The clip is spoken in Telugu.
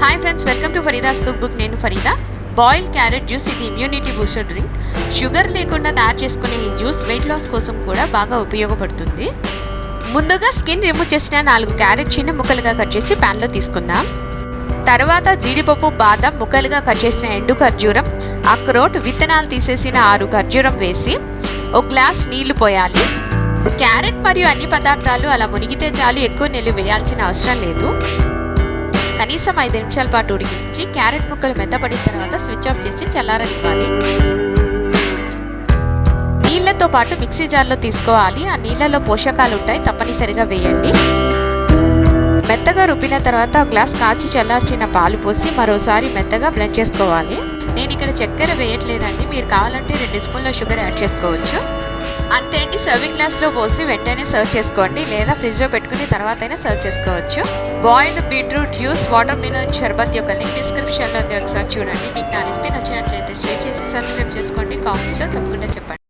Hi friends, welcome to Farida's cook book. నేను ఫరీదా. బాయిల్డ్ క్యారెట్ జ్యూస్ ఇది ఇమ్యూనిటీ బూస్టర్ డ్రింక్. షుగర్ లేకుండా తయారు చేసుకునే ఈ జ్యూస్ వెయిట్ లాస్ కోసం కూడా బాగా ఉపయోగపడుతుంది. ముందుగా స్కిన్ రిమూవ్ చేసిన 4 క్యారెట్ చిన్న ముక్కలుగా కట్ చేసి ప్యాన్లో తీసుకుందాం. తర్వాత జీడిపప్పు, బాదం ముక్కలుగా కట్ చేసిన ఎండు ఖర్జూరం, అక్రోట్ విత్తనాలు తీసేసిన 6 ఖర్జూరం వేసి ఒక గ్లాస్ నీళ్లు పోయాలి. క్యారెట్ మరియు అన్ని పదార్థాలు అలా మునిగితే చాలు, ఎక్కువ నీళ్లు వేయాల్సిన అవసరం లేదు. కనీసం 5 నిమిషాల పాటు ఉడికించి క్యారెట్ ముక్కలు మెత్తపడిన తర్వాత స్విచ్ ఆఫ్ చేసి చల్లారనివ్వాలి. నీళ్లతో పాటు మిక్సీ జార్లో తీసుకోవాలి. ఆ నీళ్లలో పోషకాలు ఉంటాయి, తప్పనిసరిగా వేయండి. మెత్తగా రుబ్బిన తర్వాత ఒక గ్లాస్ కాచి చల్లార్చిన పాలు పోసి మరోసారి మెత్తగా బ్లెండ్ చేసుకోవాలి. నేను ఇక్కడ చక్కెర వేయట్లేదండి, మీరు కావాలంటే 2 స్పూన్ల షుగర్ యాడ్ చేసుకోవచ్చు. అంతే అండి. సర్వింగ్ గ్లాస్లో పోసి వెంటనే సర్వ్ చేసుకోండి, లేదా ఫ్రిడ్జ్లో పెట్టుకుని తర్వాత అయినా సర్వ్ చేసుకోవచ్చు. Boiled beetroot juice, watermelon షర్బత్ యొక్క లింక్ డిస్క్రిప్షన్లో ఉంది, ఒకసారి చూడండి. మీకు నా రెసిపీ నచ్చినట్లయితే షేర్ చేసి సబ్స్క్రైబ్ చేసుకోండి. కామెంట్స్లో తప్పకుండా చెప్పండి.